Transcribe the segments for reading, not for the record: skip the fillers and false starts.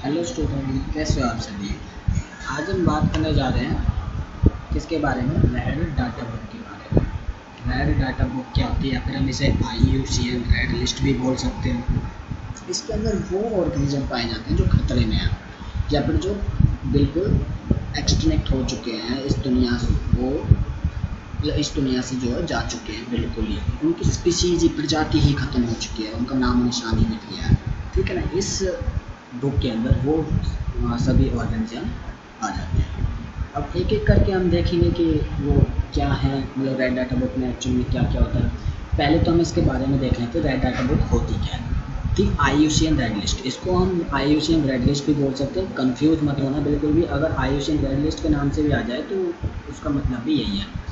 Hello student, कैसे हो आप सभी। आज हम बात करने जा रहे हैं किसके बारे में, रेड डाटा बुक के बारे में। रेड डाटा बुक क्या होती है, या फिर हम इसे IUCN रेड लिस्ट भी बोल सकते हैं। इसके अंदर वो ऑर्गेनिज्म पाए जाते हैं जो खतरे में हैं, या फिर जो बिल्कुल एक्सटिंक्ट हो चुके हैं इस दुनिया से, वो इस दुनिया से जो है जा चुके हैं, बिल्कुल ही उनकी स्पीशीज ही, प्रजाति ही खत्म हो चुकी है, उनका नाम निशान ही मिट गया है। ठीक है ना। इस बुक के अंदर वो सभी ऑर्गेनिज्म आ जाते हैं। अब एक एक करके हम देखेंगे कि वो क्या है, मतलब रेड डाटा बुक में एक्चुअली में क्या क्या होता है। पहले तो हम इसके बारे में देख लेते हैं रेड डाटा बुक होती क्या है। ठीक, IUCN रेड लिस्ट, इसको हम IUCN रेड लिस्ट भी बोल सकते हैं। कंफ्यूज मत होना बिल्कुल भी, अगर IUCN रेड लिस्ट के नाम से भी आ जाए तो उसका मतलब भी यही है।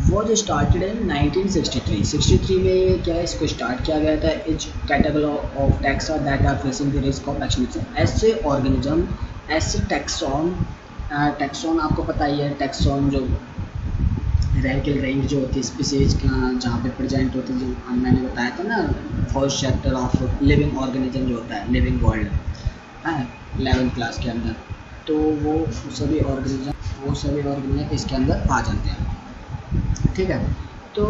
वो जो स्टार्टेड इन 1963 में क्या है, इसको स्टार्ट किया गया था। Is category of taxa that are facing the risk of extinction. ऐसे ऑर्गेनिज्म, ऐसे टैक्सॉन आपको पता ही है, टैक्सॉन जो रैंकिल रेंज जो होती है स्पीसीज जहाँ पे प्रेजेंट होती है, जो मैंने बताया था ना, first chapter of living organism जो होता है, लिविंग वर्ल्ड है 11th क्लास के अंदर। तो वो सभी ऑर्गेनिज्म इसके अंदर आ जाते हैं। ठीक है। तो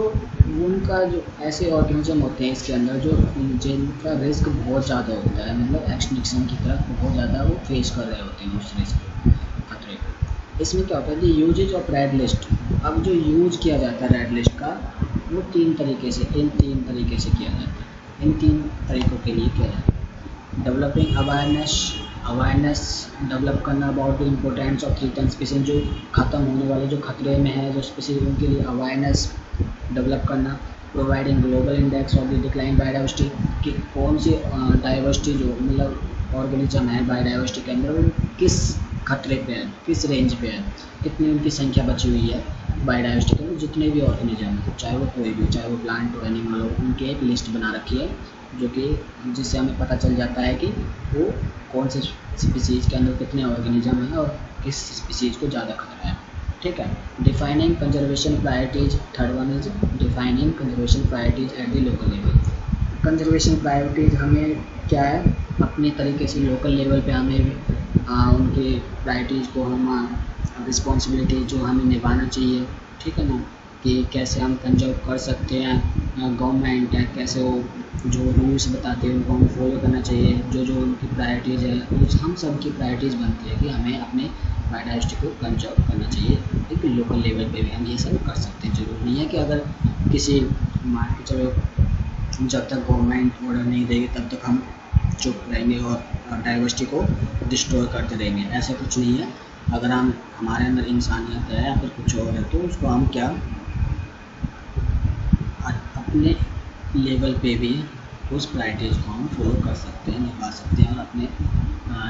उनका जो ऐसे ऑर्गेनिज्म होते हैं इसके अंदर जो जिनका रिस्क बहुत ज़्यादा होता है, मतलब एक्सटिंक्शन की तरफ बहुत ज़्यादा वो फेस कर रहे होते हैं उस रिस्क खतरे को। इसमें क्या होता है कि यूजेज ऑफ रेड लिस्ट। अब जो यूज किया जाता है रेड लिस्ट का, वो इन तीन तरीके से किया जाता है। इन तीन तरीक़ों के लिए किया जाता है। डेवलपिंग अवेयरनेस डेवलप करना about the importance of threaten species, जो ख़त्म होने वाले, जो खतरे में है जो स्पीसीज, उनके लिए अवेयरनेस डेवलप करना। Providing global index of the decline biodiversity, कि कौन सी डाइवर्सिटी जो मतलब ऑर्गेनिज्म है बायोडाइवर्सिटी के अंदर, वो किस खतरे पे है, किस रेंज पे है, कितनी उनकी संख्या बची हुई है बायोडाइवर्सिटी के अंदर। जितने भी ऑर्गेनिज्म हैं, चाहे वो कोई भी, चाहे वो प्लांट हो, एनिमल हो, उनकी एक लिस्ट बना रखी है, जो कि जिससे हमें पता चल जाता है कि वो कौन से स्पीसीज़ के अंदर कितने ऑर्गेनिज्म हैं और किस स्पीसीज़ को ज़्यादा खतरा है। ठीक है। Defining conservation priorities, third one is defining conservation priorities at the local level. Conservation priorities हमें क्या है, अपने तरीके से लोकल लेवल पे हमें उनके प्रायोरिटीज़ को हम रिस्पॉन्सिबिलिटी जो हमें निभाना चाहिए। ठीक है ना, कि कैसे हम कंजर्व कर सकते हैं। गवर्नमेंट है, कैसे वो जो रूल्स बताते हैं उनको हमें फॉलो करना चाहिए। जो जो उनकी प्रायोरिटीज़ है, उस हम सब की प्रायोरिटीज़ बनती है कि हमें अपने बायोडाइवर्सिटी को कंजर्व करना चाहिए। एक लोकल लेवल पे भी हम ये सब कर सकते हैं। ज़रूरी नहीं है कि अगर किसी मान के चलो, जब तक गवर्नमेंट ऑर्डर नहीं देगी तब तक हम चुप रहेंगे और डाइवर्सिटी को डिस्ट्रॉय करते रहेंगे, ऐसा कुछ नहीं है। अगर हम हमारे अंदर इंसानियत है या फिर कुछ और है, तो उसको हम क्या अपने लेवल पे भी उस प्रायोरिटीज़ को हम फॉलो कर सकते हैं, निभा सकते हैं, और अपने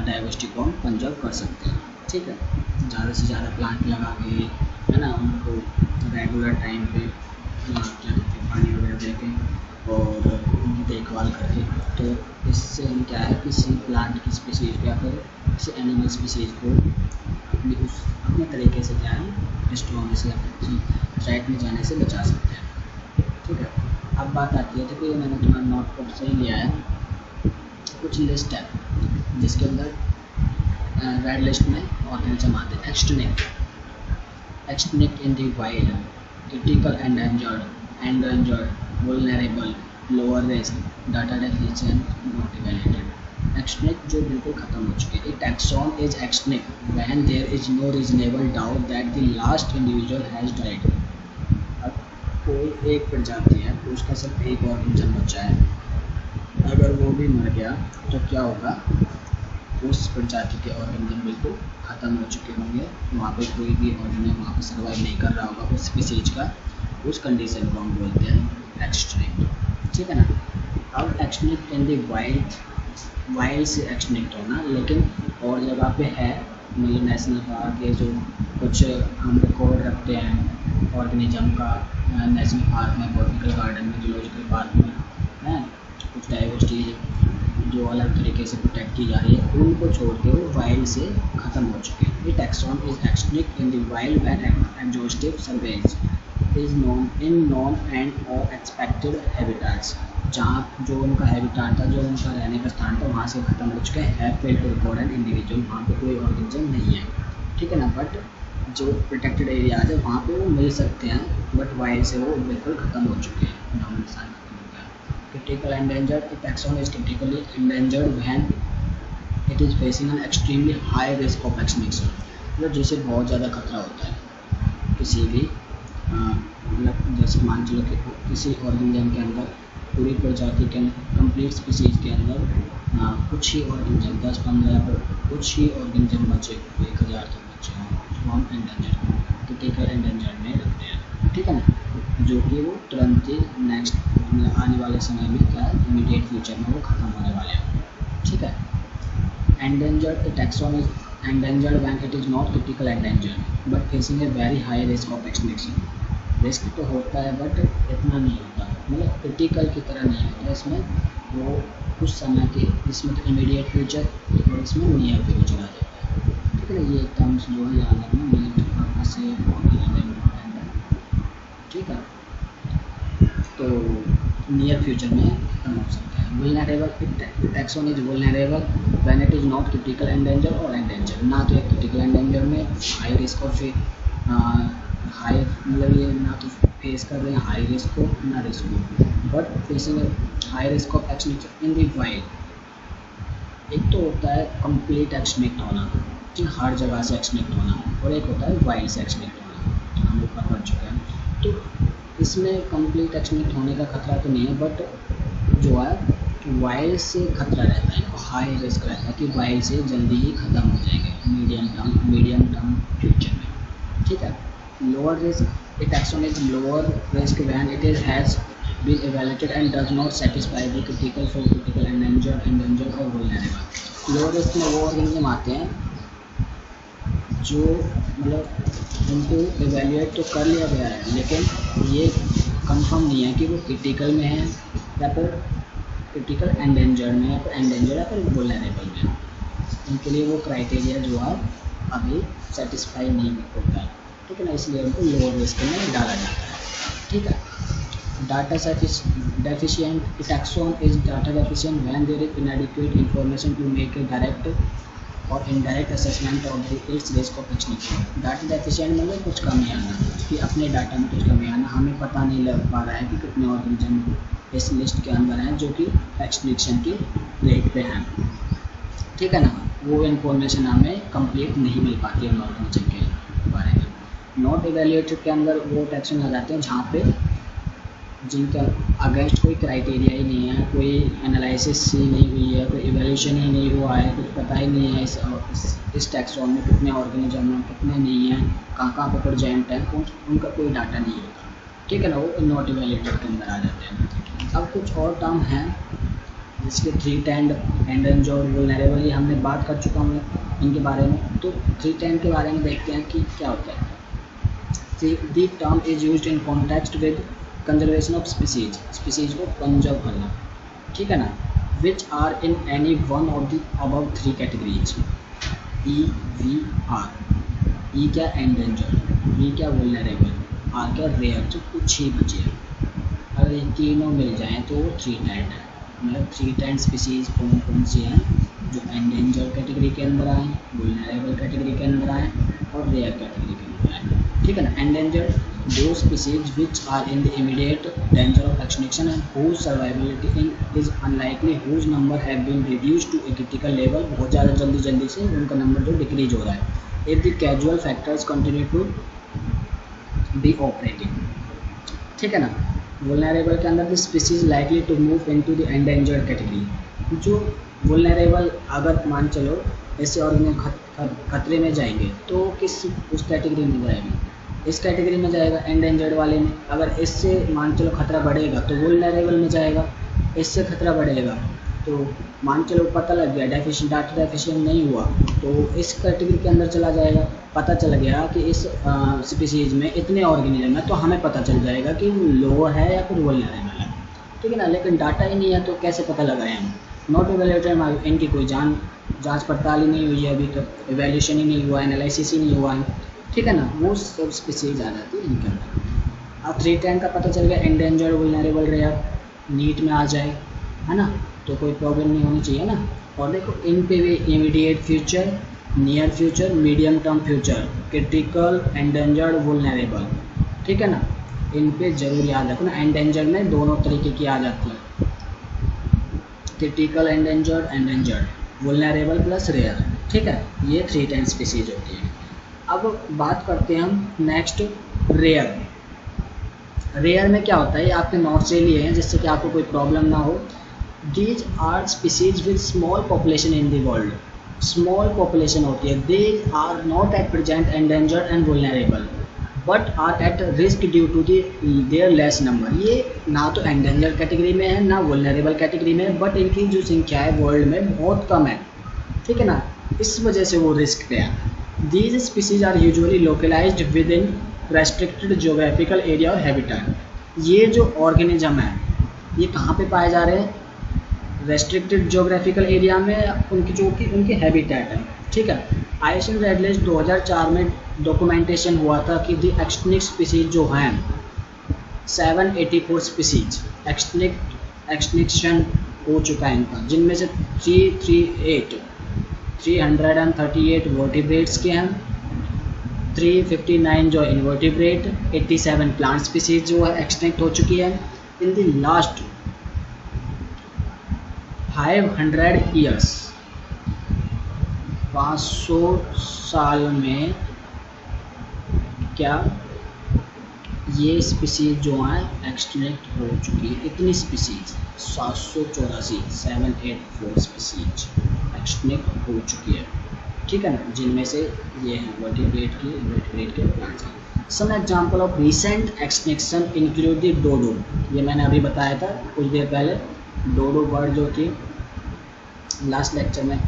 डाइवर्सिटी को हम कंजर्व कर सकते हैं। ठीक है। ज़्यादा से ज़्यादा प्लांट लगा के, है ना, उनको रेगुलर टाइम पे क्या कहते हैं, पानी वगैरह दे के और उनकी देखभाल करके, तो इससे हम क्या है, किसी प्लांट की स्पीसीज या फिर किसी एनिमल स्पीसीज को अपने तरीके से क्या है, डिस्ट्रॉय होने से, थ्रेट में जाने से बचा सकते हैं। ठीक है। अब बात आती है, देखो ये मैंने तुम्हारा नोटबुक से ही लिया है, कुछ लिस्ट है जिसके अंदर रेड लिस्ट में ऑर्गेनिज्म आते हैं। Extinct in the wild, critical, endangered, vulnerable, lower risk, data deficient, not evaluated. Extinct जो बिल्कुल ख़त्म हो चुके हैं। Taxon is extinct when there is no reasonable doubt that the last individual has died. अब कोई एक प्रजाति है तो उसका सिर्फ एक ऑर्गेनिज्म बचा है, अगर वो भी मर गया तो क्या होगा, उस प्रजाति के ऑर्गेनिज्म बिल्कुल ख़त्म हो चुके होंगे। वहाँ पे कोई भी ऑर्गेनिज्म वहाँ पे सर्वाइव नहीं कर रहा होगा उस स्पीसीज का। उस कंडीशन को हम बोलते हैं एक्सटिंक्ट। ठीक है ना। अब एक्सटिंक्ट इन द वाइल्ड से एक्सटिंक्ट होना, लेकिन और जगह पे है, मतलब नेशनल पार्क है, जो कुछ हम रिकॉर्ड रखते हैं ऑर्गेनिज्म का, नेशनल पार्क में, बॉटनिकल गार्डन में, जूलॉजिकल पार्क में है, कुछ डाइवर्सिटी जो अलग तरीके से प्रोटेक्ट की जा रही है, उनको छोड़ के वो वाइल्ड से ख़त्म हो चुके हैं। ये taxon is extinct in the wild when exhaustive surveillance is non in non and और एक्सपेक्टेड हैबिटेट्स। जहाँ जो उनका हैबिटाट था, जो उनका रहने का स्थान था, वहाँ से ख़त्म हो चुके हैं। Have failed to record an individual, वहाँ पे कोई ऑर्गेनिज्म नहीं है, ठीक है ना। बट जो प्रोटेक्टेड एरियाज है वहाँ पे वो मिल सकते हैं, बट वाइल्ड से वो बिल्कुल ख़त्म हो चुके हैं, नाम निशान खत्म हो गया। Critical endangered, A taxon is critically endangered when it is facing an extremely high risk of extinction, मतलब जिसे बहुत ज़्यादा खतरा होता है किसी भी मतलब जैसे मान चलो कि किसी ऑर्गेनिज्म के अंदर पूरी प्रजाति के कंप्लीट स्पीसीज के अंदर कुछ ही ऑर्गेनिज्म 10-15 कुछ ही ऑर्गेनिज्म बचे, 1000 तक बचे हों, उसको हम एंडेंजर क्रिटिकल एंडेंजर में रखते हैं, ठीक है ना। जो कि वो तुरंत ही नेक्स्ट मतलब आने वाले समय में क्या है, इमीडिएट फ्यूचर में वो ख़त्म होने वाले हैं, ठीक है। Endangered, A taxon is endangered when it is not critical endangered but facing a very high risk of extinction। Risk तो होता है बट इतना नहीं होता, मतलब क्रिटिकल की तरह नहीं होता इसमें, वो कुछ समय के, इसमें तो इमीडिएट फ्यूचर और इसमें नियर फ्यूचर आ जाता है, ठीक है ना। ये टर्म्स जो है याद रखना, मिलिट्री पर्पस से बहुत ज़्यादा इम्पोर्टेंट है, ठीक है। तो नियर फ्यूचर में खत्म हो सकता है। Vulnerable, taxon is vulnerable when it is not critical endanger और एंडेंजर, ना तो एक क्रिटिकल एंडेंजर में हाई रिस्क ऑफ हाई मतलब ये ना तो फेस कर रहे हैं हाई रिस्क को ना रिस्क को, but facing high risk of extinction in the wild. एक तो होता है कंप्लीट एक्सटिंक्ट होना कि हर जगह से एक्सटिंक्ट होना, और एक होता है वाइल्ड से एक्सटिंक्ट होना, हम ऊपर पढ़ चुके हैं। तो इसमें कंप्लीट एक्सटिंक्ट होने का खतरा तो नहीं है, बट जो है वाइल्ड से खतरा रहता है, हाई रिस्क रहता है कि वाइल्ड से जल्दी ही ख़त्म हो जाएंगे मीडियम टर्म फ्यूचर में, ठीक है। Lower risk, a taxon is lower risk when it is has been evaluated and does not satisfy the critical for critical endanger और वुलनरेबल। लोअर रिस्क में वो ऑर्गेनिज्म आते हैं जो मतलब उनको इवैल्यूएट तो कर लिया गया है, लेकिन ये कंफर्म नहीं है कि वो क्रिटिकल में है या फिर क्रिटिकल एंडेंजर्ड में, या फिर एंडेंजर्ड या फिर वुलनरेबल में। उनके लिए वो क्राइटेरिया जो है अभी सेटिस्फाई नहीं होता है, ठीक है ना, इसलिए उनको लोअर रिस्क में डाला जाता है, ठीक है। Data deficient, taxon is data deficient when there is inadequate information to make a direct or indirect assessment of the its risk of extinction. Data deficient मतलब कुछ कमी आना, कि अपने डाटा में कुछ कमी आना, हमें पता नहीं लग पा रहा है कि कितने ऑर्गेनिज्म इस लिस्ट के अंदर हैं जो कि एक्सटिंक्शन की रेट पे हैं, ठीक है ना। वो इन्फॉर्मेशन हमें कंप्लीट नहीं मिल पाती है ऑर्गेनिज्म के बारे में। नॉट इवैल्यूएटेड के अंदर वो टैक्सोन आ जाते हैं जहाँ पे जिनके अगेंस्ट कोई क्राइटेरिया ही नहीं है, कोई एनालिसिस ही नहीं हुई है, कोई इवैल्यूएशन ही नहीं हुआ है, कुछ पता ही नहीं है इस टैक्सोन में कितने ऑर्गेनिज्म हैं कितने नहीं हैं, कहाँ पे प्रेजेंट है, उनका कोई डाटा नहीं होता, ठीक है ना। वो नॉट इवैल्यूएटेड के अंदर आ जाते हैं। अब कुछ और टर्म हैं जिसके थ्री टैंड, एंडेंजर्ड और वुलनरेबल, ये हमने बात कर चुका हूँ इनके बारे में। तो थ्री टैंड के बारे में देखते हैं कि क्या होता है। The term is used in context with conservation of species को कंजर्व करना, ठीक है ना। Which are in any one of the above three categories, E V R. E क्या एंडेंजर्ड, वी क्या वुलनरेबल, आर क्या रेयर, जो कुछ ही बचे हैं। अगर ये तीनों मिल जाएँ तो वो थ्री टैंड है। मतलब थ्री टैंड स्पीसीज कौन कौन सी हैं, जो एंडेंजर्ड कैटेगरी के अंदर आए, वुलनरेबल कैटेगरी के अंदर आए और रेयर कैटेगरी के अंदर आए, ठीक है ना। Endangered those species which are in the immediate danger of extinction and whose survivability is unlikely, whose number have been reduced to a critical level, बहुत ज़्यादा जल्दी से उनका नंबर जो डिक्रीज हो रहा है। if the causal factors continue to be operating, ठीक है ना। vulnerable के अंदर the species likely to move into the endangered category। जो vulnerable अगर मान चलो ऐसे ऑर्गेनिज्म खतरे में जाएंगे तो किस उस कैटेगरी में जाएंगे, इस कैटेगरी में जाएगा एंडेंजर्ड वाले में। अगर इससे मान चलो खतरा बढ़ेगा तो वुलनरेबल में जाएगा, इससे खतरा बढ़ेगा तो मान चलो पता लग गया डाटा डेफिशिएंट नहीं हुआ तो इस कैटेगरी के अंदर चला जाएगा। पता चल गया कि इस स्पीसीज में इतने ऑर्गेनिज्म है तो हमें पता चल जाएगा कि वो लो है या फिर वुलनरेबल है, ठीक है ना। लेकिन डाटा ही नहीं है तो कैसे पता लगाएं हम। नॉट इवैल्यूएटेड, इनकी कोई जांच पड़ताल ही नहीं हुई है अभी तक, इवैल्यूएशन ही नहीं हुआ, एनालिसिस ही नहीं हुआ है, ठीक है ना। वो सब स्पीसीज आ जाती है इनके अंदर। अब थ्री टैंड का पता चल गया, एंडेंजर्ड, वुलनरेबल, रेयर। नीट में आ जाए, है ना, तो कोई प्रॉब्लम नहीं होनी चाहिए ना। और देखो इन पे भी immediate future, near future, medium term future, critical, endangered, vulnerable, ठीक है ना, इन पे जरूर याद रखना। एंडेंजर्ड में दोनों तरीके की आ जाती है, critical endangered, endangered, vulnerable plus rare, ठीक है, ये 3 टाइप स्पीसीज होती है। अब बात करते हैं हम नेक्स्ट रेयर। रेयर में क्या होता है, ये आपके नोट से लिए हैं जिससे कि आपको कोई प्रॉब्लम ना हो। These are species with small population in the world, small population होती है। These are not at present endangered and vulnerable but are at risk due to their less number. ये ना तो एंडेंजर्ड कैटेगरी में है ना वुलनरेबल कैटेगरी में है, बट इनकी जो संख्या है वर्ल्ड में बहुत कम है, ठीक है ना, इस वजह से वो रिस्क पे है। These species are usually localized within restricted geographical area और habitat। ये जो ऑर्गेनिज्म है ये कहाँ पे पाए जा रहे हैं, रेस्ट्रिक्टेड जोग्राफिकल एरिया में, उनकी जो कि उनके हैबिटेट है, ठीक है। आईएसएन रेड लिस्ट 2004 में डॉक्यूमेंटेशन हुआ था कि दी एक्सटिंक्ट स्पीसीज जो हैं 784 स्पीसीज एक्सटिंक्शन हो चुका है इनका, जिनमें से 338 वर्टिब्रेट्स के हैं, 359 जो इनवर्टिब्रेट, 87 प्लांट स्पीसीज जो है एक्सटिंक्ट हो चुकी है। इन द लास्ट 500 ईयर्स, 500 साल में क्या ये स्पीसीज जो हैं एक्सटिंक्ट हो चुकी है। इतनी स्पीसीज 784 स्पीसीज एक्सटिंक्ट हो चुकी है, ठीक है ना, जिनमें से ये हैं वर्टिब्रेट की, इनवर्टिब्रेट के plants. Some example of recent extinction include the dodo, ये मैंने अभी बताया था कुछ देर पहले, डोडो बर्ड जो थी लास्ट लेक्चर में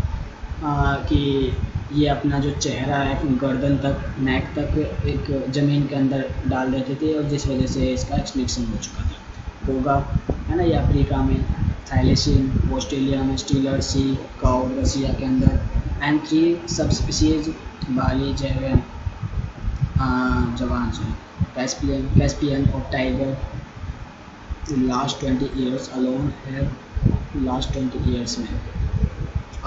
कि ये अपना जो चेहरा है गर्दन तक, नेक तक एक ज़मीन के अंदर डाल देते थे और जिस वजह से इसका एक्सटिंक्शन हो चुका था। होगा, है ना, ये अफ्रीका में, थाईलैंड, ऑस्ट्रेलिया में, स्टीलर सी काउ रसिया के अंदर, एंड 3 सब स्पीसीज बाली, जैवन, जवान से कैस्पियन और टाइगर लास्ट 20 ईयर्स अलोन है, लास्ट 20 ईयर्स में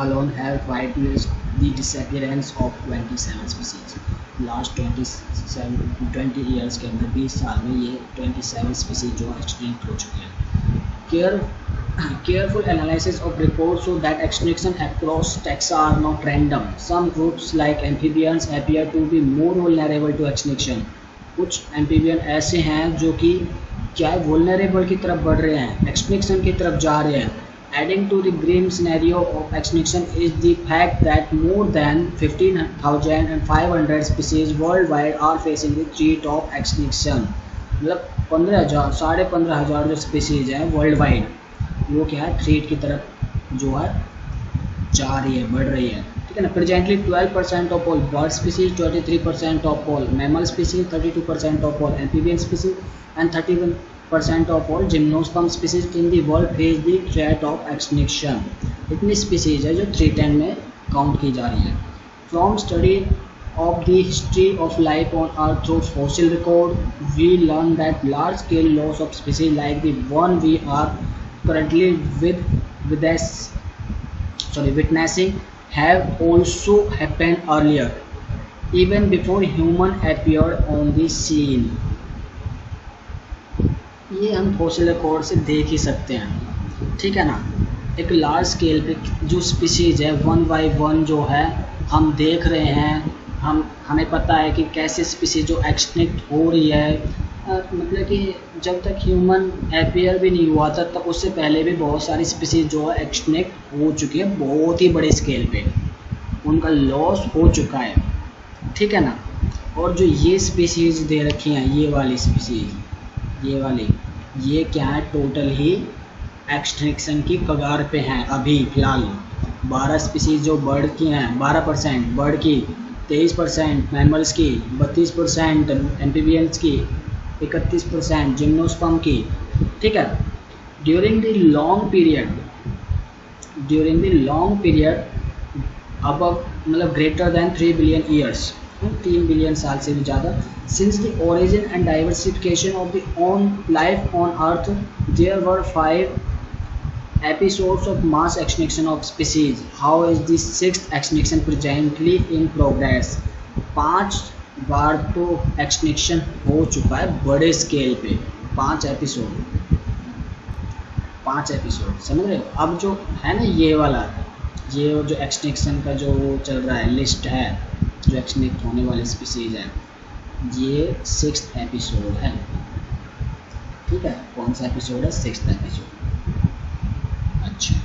alone have witnessed the disappearance of 27 species। Last 20 years के अंदर 20 साल में ये 27 स्पीसीज जो एक्सटिंक्ट हो चुके हैं। Careful analysis of reports show that extinction across taxa are not random। Some groups like amphibians appear to be more vulnerable to extinction। कुछ amphibian ऐसे हैं जो कि क्या vulnerable की तरफ बढ़ रहे हैं, extinction की तरफ जा रहे हैं। Adding to the grim scenario of extinction is the fact that more than 15,500 species worldwide are facing the threat of extinction। मतलब 15,000, 15,500 जो स्पीसीज हैं वर्ल्ड वाइड, वो क्या है, थ्रेट की तरफ जो है जा रही है, बढ़ रही है, ठीक है ना। Presently 12% of all bird species, 23% of all mammal species, 32% of all amphibian species and 31% of all gymnosperm species in the world face the threat of extinction। इतनी स्पीसीज है जो 310 में काउंट की जा रही है। From study of the history of life on Earth through fossil record, we learn that large-scale loss of species like the one we are currently witnessing have also happened earlier, even before human appeared on the scene। ये हम fossil record से देख ही सकते हैं, ठीक है ना। एक लार्ज स्केल पे जो स्पीसीज है 1 बाय 1 जो है हम देख रहे हैं, हमें पता है कि कैसे स्पीसीज जो एक्सटिंक्ट हो रही है। मतलब कि जब तक ह्यूमन अपीयर भी नहीं हुआ था तब उससे पहले भी बहुत सारी स्पीसीज जो है एक्सटिंक्ट हो चुकी है, बहुत ही बड़े स्केल पे उनका लॉस हो चुका है, ठीक है ना। और जो ये स्पीसीज दे रखी हैं, ये वाली स्पीसीज, ये वाली, ये क्या है, टोटल ही एक्सटिंक्शन की कगार पे हैं अभी फ़िलहाल। 12 स्पीसीज जो बर्ड की हैं, 12% बर्ड की, 23% मैमल्स की, 32% एम्फीबियंस की, 31% जिम्नोस्पर्म की, ठीक है। ड्यूरिंग द लॉन्ग पीरियड अब मतलब greater than 3 billion years 3 billion साल से भी ज़्यादा। Since the origin and diversification of the on life on earth there were 5 episodes of mass extinction of species. How is the sixth extinction presently in progress? 5 बार तो extinction हो चुका है बड़े scale पे, 5 एपिसोड, 5 एपिसोड, समझ रहे हो। अब जो है ना ये वाला, ये जो एक्सटिंक्शन का जो चल रहा है लिस्ट है, जो एक्सटिंक्ट होने वाले स्पीसीज है, ये 6th एपिसोड है, ठीक है। कौन सा एपिसोड है? 6th episode. अच्छा,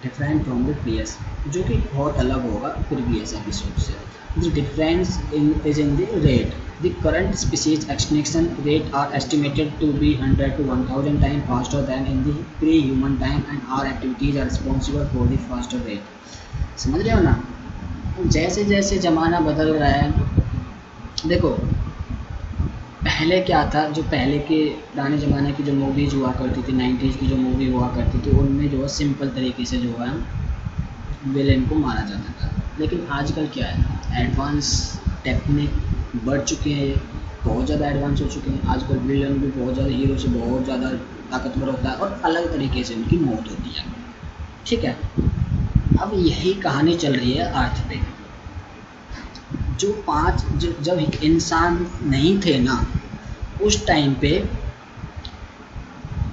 डिफरेंट फ्रॉम द प्रीवियस, जो कि बहुत अलग होगा प्रीवियस एपिसोड से। The difference is in the rate. The current species extinction rate are estimated to be 100 to 1000 time faster than in the pre human time and our activities are responsible for the faster rate. समझ रहे हो ना। जैसे जैसे ज़माना बदल रहा है, देखो पहले क्या था, जो पहले के पुराने ज़माने की जो मूवीज़ हुआ करती थी, 90s की जो मूवी हुआ करती थी, उनमें जो है सिंपल तरीके से जो है विलेन को मारा जाता था। लेकिन आजकल क्या है, एडवांस टेक्निक बढ़ चुके हैं, बहुत ज़्यादा एडवांस हो चुके हैं। आजकल विलेन भी बहुत ज़्यादा हीरो से बहुत ज़्यादा ताकतवर होता है और अलग तरीके से उनकी मौत होती है, ठीक है। अब यही कहानी चल रही है अर्थ पे। जो 5 जब इंसान नहीं थे ना, उस टाइम पे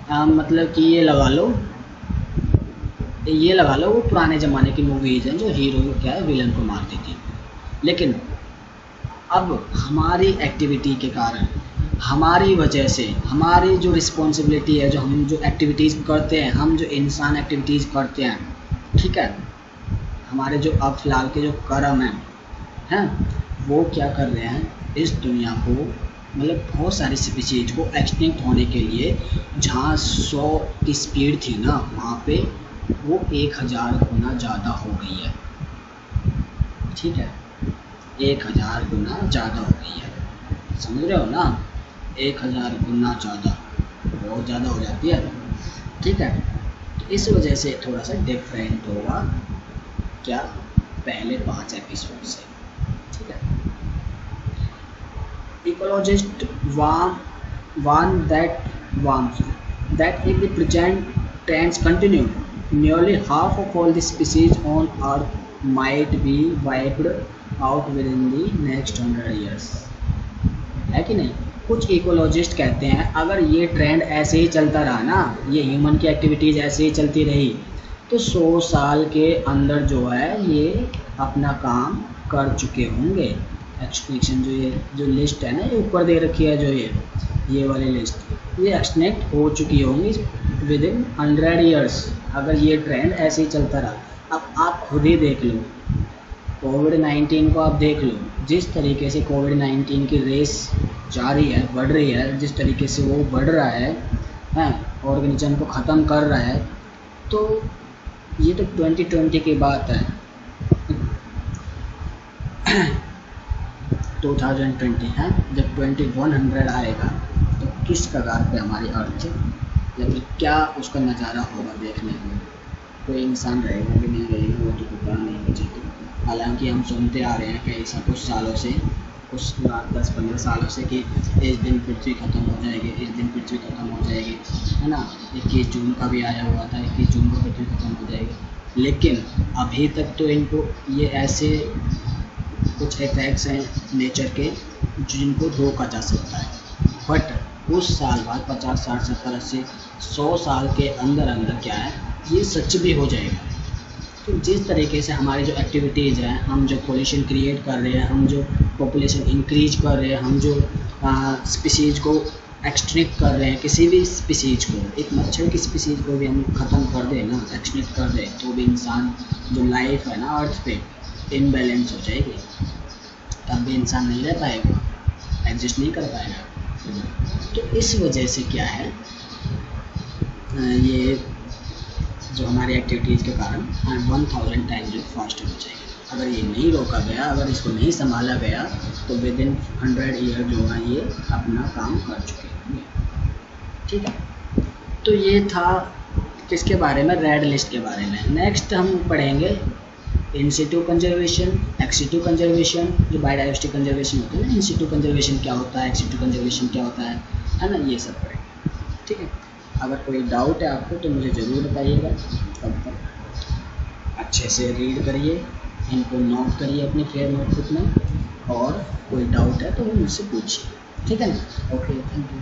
मतलब कि ये लगा लो वो पुराने ज़माने की मूवीज़ हैं जो हीरो को क्या है विलन को मारती थी। लेकिन अब हमारी एक्टिविटी के कारण, हमारी वजह से, हमारी जो रिस्पॉन्सिबिलिटी है, जो हम जो एक्टिविटीज़ करते हैं, हम जो इंसान एक्टिविटीज़ करते हैं, ठीक है, हमारे जो अब फ़िलहाल के जो कर्म हैं वो क्या कर रहे हैं, इस दुनिया को, मतलब बहुत सारी स्पीशीज को एक्सटिंक्ट होने के लिए, जहाँ 100 की स्पीड थी ना, वहाँ पे वो 1000 गुना ज़्यादा हो गई है, ठीक है, 1000 गुना ज़्यादा हो गई है। समझ रहे हो ना, 1000 गुना ज़्यादा, बहुत ज़्यादा हो जाती है, ठीक है। तो इस वजह से थोड़ा सा डिफरेंट होगा क्या, पहले 5 एपिसोड से, ठीक है। Ecologists warn that if the present trends continue, nearly half of all the species on Earth might be wiped out within the next 100 years. है कि नहीं। कुछ इकोलॉजिस्ट कहते हैं अगर ये ट्रेंड ऐसे ही चलता रहा ना, ये ह्यूमन की एक्टिविटीज़ ऐसे ही चलती रही, तो 100 साल के अंदर जो है ये अपना काम कर चुके होंगे। एक्सटिंक्शन जो लिस्ट है ना, ये ऊपर दे रखी है, जो ये वाली लिस्ट, ये एक्सटिंक्ट हो चुकी होंगी विद इन 100 ईयर्स, अगर ये ट्रेंड ऐसे ही चलता रहा। अब आप खुद ही देख लो, कोविड-19 को आप देख लो, जिस तरीके से कोविड-19 की रेस जारी है, बढ़ रही है, जिस तरीके से वो बढ़ रहा है, ऑर्गेनिज्म को ख़त्म कर रहा है, तो ये तो 2020 की बात है। 2020 है, जब 2100 आएगा तो किस कगार पे हमारी अर्थ, या फिर क्या उसका नज़ारा होगा देखने को, कोई इंसान रहेगा कि नहीं रहेगा वो तो पता नहीं मुझे। हालांकि हम सुनते आ रहे हैं कि ऐसा कुछ सालों से, कुछ 10-15 सालों से, कि इस दिन पृथ्वी ख़त्म हो जाएगी, इस दिन पृथ्वी ख़त्म हो जाएगी, है ना। 21 जून का भी आया हुआ था, 21 जून को पृथ्वी ख़त्म हो जाएगी। लेकिन अभी तक तो इनको ये ऐसे कुछ इफेक्ट्स हैं नेचर के जिनको रोका जा सकता है, बट कुछ साल बाद 50, 60, 70, 80, 100 साल के अंदर अंदर क्या है, ये सच भी हो जाएगा। तो जिस तरीके से हमारी जो एक्टिविटीज़ हैं, हम जो पोल्यूशन क्रिएट कर रहे हैं, हम जो पॉपुलेशन इंक्रीज कर रहे हैं, हम जो स्पीसीज़ को एक्सटिंक्ट कर रहे हैं, किसी भी स्पीसीज़ को, एक मच्छर की स्पीसीज़ को भी हम ख़त्म कर दें ना, एक्सटिंक्ट कर दें, तो भी इंसान जो लाइफ है ना अर्थ पे इनबैलेंस हो जाएगी, तब भी इंसान नहीं रह पाएगा, एग्जिस्ट नहीं कर पाएगा। तो इस वजह से क्या है, ये जो हमारी एक्टिविटीज़ के कारण 1000 टाइम जो फास्ट हो जाएगी। अगर ये नहीं रोका गया, अगर इसको नहीं संभाला गया, तो विद इन 100 ईयर जो है ये अपना काम कर चुके होंगे, ठीक है। तो ये था किसके बारे में, रेड लिस्ट के बारे में। नेक्स्ट हम पढ़ेंगे in situ conservation, ex situ conservation, जो बायोडाइवर्सिटी कंजर्वेशन होती है ना, इन सिटू कंजर्वेशन क्या होता है, एक्स सिटू कंजर्वेशन क्या होता है ना, ये सब पढ़ेंगे। ठीक है, अगर कोई डाउट है आपको तो मुझे ज़रूर बताइएगा। तब तक अच्छे से रीड करिए, इनको नोट करिए अपने फेयर नोटबुक में, और कोई डाउट है तो वो मुझसे पूछिए। ठीक है ना, ओके, थैंक यू।